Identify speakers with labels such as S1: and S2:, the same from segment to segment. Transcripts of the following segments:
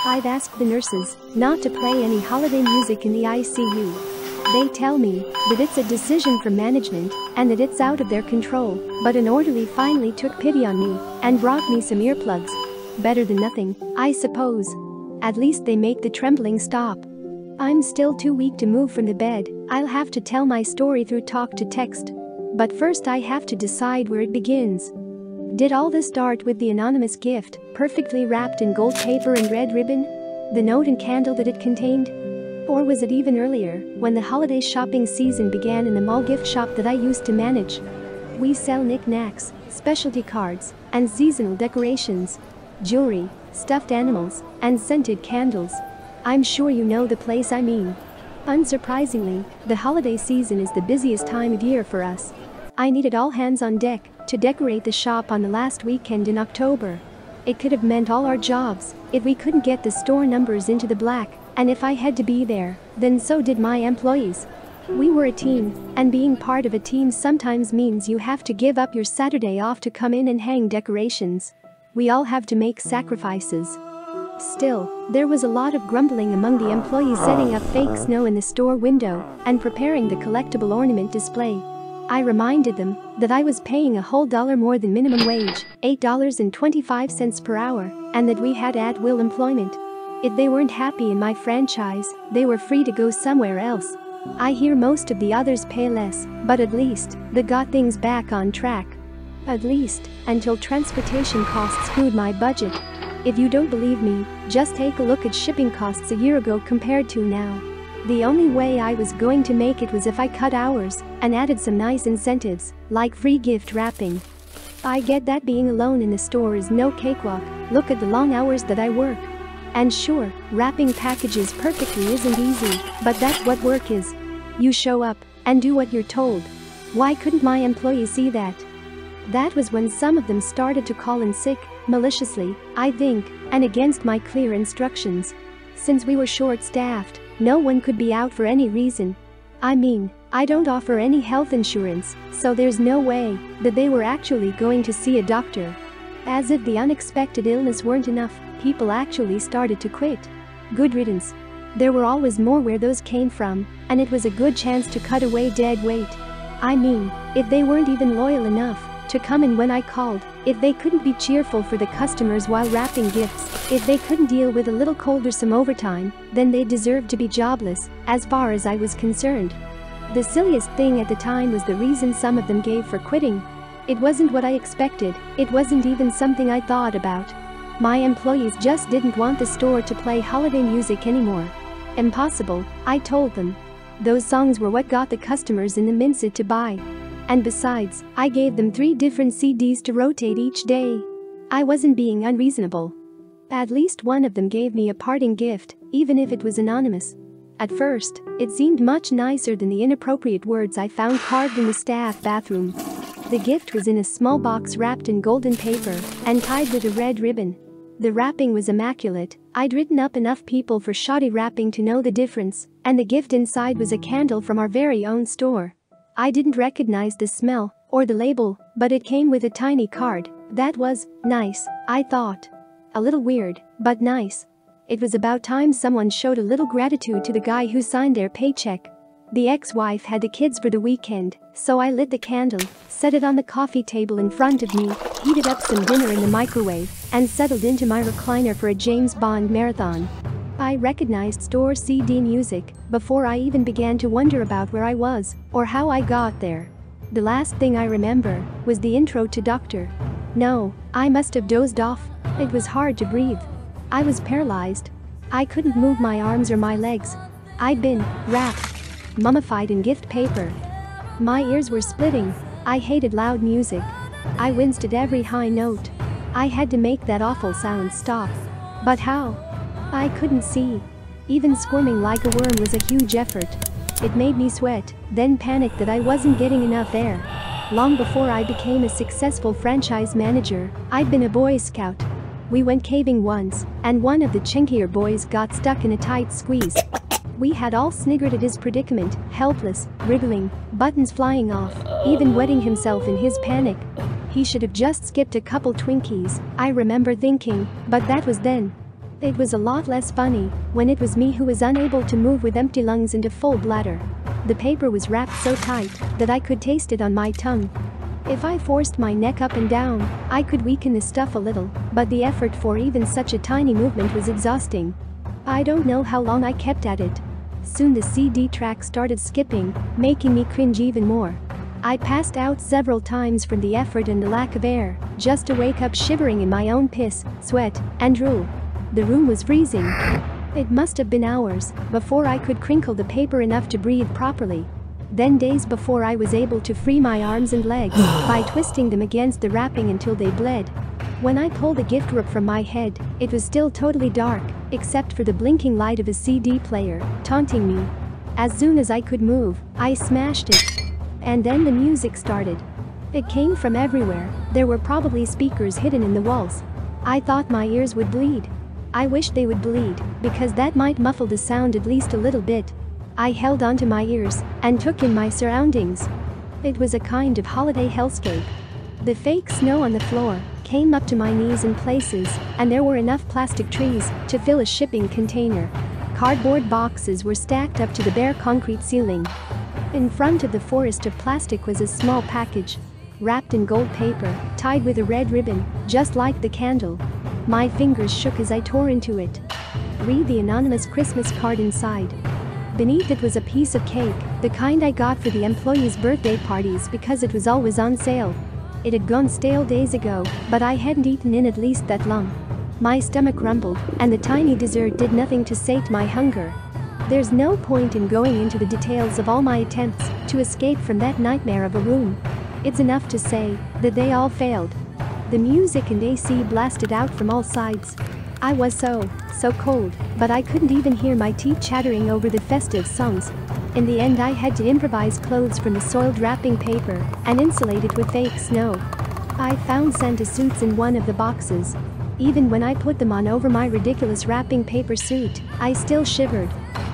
S1: I've asked the nurses not to play any holiday music in the ICU. They tell me that it's a decision from management and that it's out of their control, but an orderly finally took pity on me and brought me some earplugs. Better than nothing, I suppose. At least they make the trembling stop. I'm still too weak to move from the bed. I'll have to tell my story through talk to text. But first I have to decide where it begins. Did all this start with the anonymous gift, perfectly wrapped in gold paper and red ribbon? The note and candle that it contained? Or was it even earlier, when the holiday shopping season began in the mall gift shop that I used to manage? We sell knickknacks, specialty cards, and seasonal decorations, jewelry, stuffed animals, and scented candles. I'm sure you know the place I mean. Unsurprisingly, the holiday season is the busiest time of year for us. I needed all hands on deck to decorate the shop on the last weekend in October. It could have meant all our jobs if we couldn't get the store numbers into the black, and if I had to be there, then so did my employees. We were a team, and being part of a team sometimes means you have to give up your Saturday off to come in and hang decorations. We all have to make sacrifices. Still, there was a lot of grumbling among the employees setting up fake snow in the store window and preparing the collectible ornament display. I reminded them that I was paying a whole dollar more than minimum wage, $8.25 per hour, and that we had at-will employment. If they weren't happy in my franchise, they were free to go somewhere else. I hear most of the others pay less, but at least they got things back on track. At least, until transportation costs screwed my budget. If you don't believe me, just take a look at shipping costs a year ago compared to now. The only way I was going to make it was if I cut hours and added some nice incentives, like free gift wrapping. I get that being alone in the store is no cakewalk. Look at the long hours that I work. And sure, wrapping packages perfectly isn't easy, but that's what work is. You show up and do what you're told. Why couldn't my employees see that? That was when some of them started to call in sick, maliciously, I think, and against my clear instructions. Since we were short-staffed, no one could be out for any reason. I mean, I don't offer any health insurance, so there's no way that they were actually going to see a doctor. As if the unexpected illness weren't enough, people actually started to quit. Good riddance. There were always more where those came from, and it was a good chance to cut away dead weight. I mean, if they weren't even loyal enough to come in when I called, if they couldn't be cheerful for the customers while wrapping gifts, if they couldn't deal with a little coldersome overtime, then they deserved to be jobless, as far as I was concerned. The silliest thing at the time was the reason some of them gave for quitting. It wasn't what I expected, it wasn't even something I thought about. My employees just didn't want the store to play holiday music anymore. Impossible, I told them. Those songs were what got the customers in the mindset to buy. And besides, I gave them 3 different CDs to rotate each day. I wasn't being unreasonable. At least one of them gave me a parting gift, even if it was anonymous. At first, it seemed much nicer than the inappropriate words I found carved in the staff bathroom. The gift was in a small box wrapped in golden paper and tied with a red ribbon. The wrapping was immaculate. I'd written up enough people for shoddy wrapping to know the difference, and the gift inside was a candle from our very own store. I didn't recognize the smell or the label, but it came with a tiny card. That was nice, I thought. A little weird, but nice. It was about time someone showed a little gratitude to the guy who signed their paycheck. The ex-wife had the kids for the weekend, so I lit the candle, set it on the coffee table in front of me, heated up some dinner in the microwave, and settled into my recliner for a James Bond marathon. I recognized store CD music before I even began to wonder about where I was or how I got there. The last thing I remember was the intro to Doctor. No, I must have dozed off. It was hard to breathe. I was paralyzed. I couldn't move my arms or my legs. I'd been wrapped, mummified in gift paper. My ears were splitting. I hated loud music. I winced at every high note. I had to make that awful sound stop. But how? I couldn't see. Even squirming like a worm was a huge effort. It made me sweat, then panic that I wasn't getting enough air. Long before I became a successful franchise manager, I'd been a Boy Scout. We went caving once, and one of the chinkier boys got stuck in a tight squeeze. We had all sniggered at his predicament, helpless, wriggling, buttons flying off, even wetting himself in his panic. He should have just skipped a couple Twinkies, I remember thinking, but that was then. It was a lot less funny when it was me who was unable to move with empty lungs and a full bladder. The paper was wrapped so tight that I could taste it on my tongue. If I forced my neck up and down, I could weaken the stuff a little, but the effort for even such a tiny movement was exhausting. I don't know how long I kept at it. Soon the CD track started skipping, making me cringe even more. I passed out several times from the effort and the lack of air, just to wake up shivering in my own piss, sweat, and drool. The room was freezing. It must have been hours before I could crinkle the paper enough to breathe properly. Then days before I was able to free my arms and legs by twisting them against the wrapping until they bled. When I pulled the gift wrap from my head, it was still totally dark, except for the blinking light of a CD player, taunting me. As soon as I could move, I smashed it. And then the music started. It came from everywhere. There were probably speakers hidden in the walls. I thought my ears would bleed. I wished they would bleed, because that might muffle the sound at least a little bit. I held onto my ears and took in my surroundings. It was a kind of holiday hellscape. The fake snow on the floor came up to my knees in places, and there were enough plastic trees to fill a shipping container. Cardboard boxes were stacked up to the bare concrete ceiling. In front of the forest of plastic was a small package, wrapped in gold paper, tied with a red ribbon, just like the candle. My fingers shook as I tore into it. Read the anonymous Christmas card inside. Beneath it was a piece of cake, the kind I got for the employees' birthday parties because it was always on sale. It had gone stale days ago, but I hadn't eaten in at least that long. My stomach rumbled, and the tiny dessert did nothing to sate my hunger. There's no point in going into the details of all my attempts to escape from that nightmare of a room. It's enough to say that they all failed. The music and AC blasted out from all sides. I was so cold, but I couldn't even hear my teeth chattering over the festive songs. In the end, I had to improvise clothes from the soiled wrapping paper and insulate it with fake snow. I found Santa suits in one of the boxes. Even when I put them on over my ridiculous wrapping paper suit, I still shivered.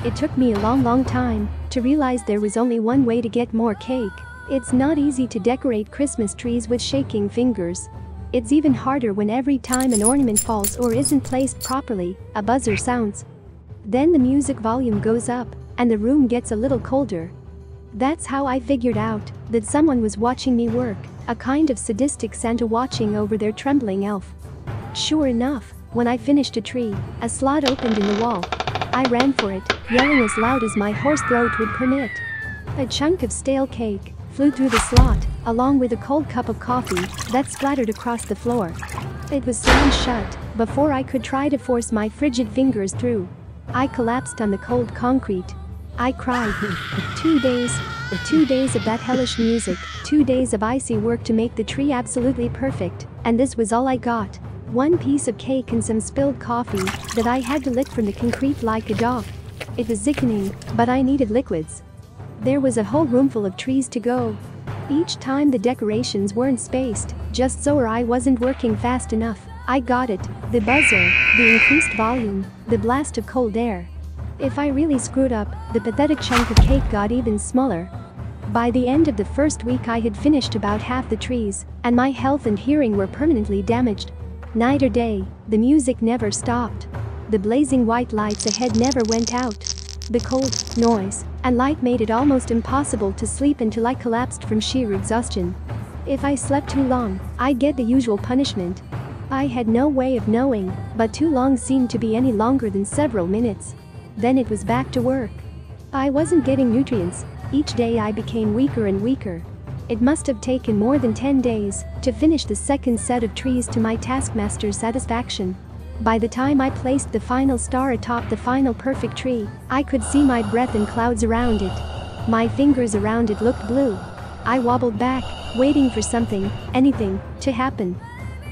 S1: It took me a long time to realize there was only one way to get more cake. It's not easy to decorate Christmas trees with shaking fingers. It's even harder when every time an ornament falls or isn't placed properly, a buzzer sounds. Then the music volume goes up, and the room gets a little colder. That's how I figured out that someone was watching me work, a kind of sadistic Santa watching over their trembling elf. Sure enough, when I finished a tree, a slot opened in the wall. I ran for it, yelling as loud as my hoarse throat would permit. A chunk of stale cake flew through the slot, along with a cold cup of coffee that splattered across the floor. It was slammed shut before I could try to force my frigid fingers through. I collapsed on the cold concrete. I cried. 2 days. 2 days of that hellish music, 2 days of icy work to make the tree absolutely perfect, and this was all I got. One piece of cake and some spilled coffee that I had to lick from the concrete like a dog. It was sickening, but I needed liquids. There was a whole roomful of trees to go. Each time the decorations weren't spaced, just so or I wasn't working fast enough. I got it, the buzzer, the increased volume, the blast of cold air. If I really screwed up, the pathetic chunk of cake got even smaller. By the end of the first week I had finished about half the trees, and my health and hearing were permanently damaged. Night or day, the music never stopped. The blazing white lights ahead never went out. The cold, noise, and light made it almost impossible to sleep until I collapsed from sheer exhaustion. If I slept too long, I'd get the usual punishment. I had no way of knowing, but too long seemed to be any longer than several minutes. Then it was back to work. I wasn't getting nutrients. Each day I became weaker and weaker. It must have taken more than 10 days to finish the second set of trees to my taskmaster's satisfaction. By the time I placed the final star atop the final perfect tree, I could see my breath in clouds around it. My fingers around it looked blue. I wobbled back, waiting for something, anything, to happen.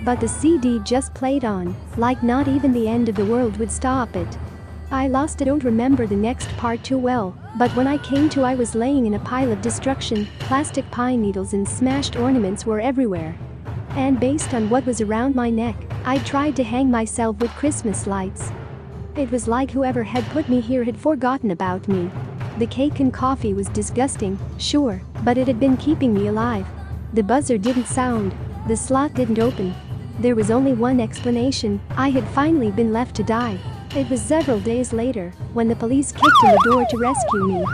S1: But the CD just played on, like not even the end of the world would stop it. I don't remember the next part too well, but when I came to I was laying in a pile of destruction. Plastic pine needles and smashed ornaments were everywhere. And based on what was around my neck, I tried to hang myself with Christmas lights. It was like whoever had put me here had forgotten about me. The cake and coffee was disgusting, sure, but it had been keeping me alive. The buzzer didn't sound. The slot didn't open. There was only one explanation: I had finally been left to die. It was several days later when the police kicked in the door to rescue me.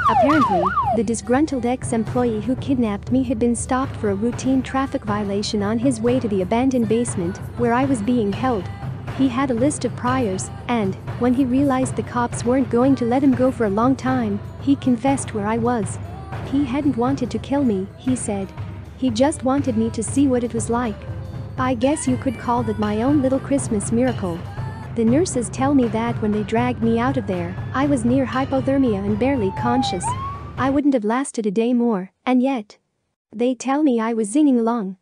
S1: Apparently, the disgruntled ex-employee who kidnapped me had been stopped for a routine traffic violation on his way to the abandoned basement where I was being held. He had a list of priors, and when he realized the cops weren't going to let him go for a long time, he confessed where I was. He hadn't wanted to kill me, he said. He just wanted me to see what it was like. I guess you could call that my own little Christmas miracle. The nurses tell me that when they dragged me out of there, I was near hypothermia and barely conscious. I wouldn't have lasted a day more, and yet they tell me I was zinging along.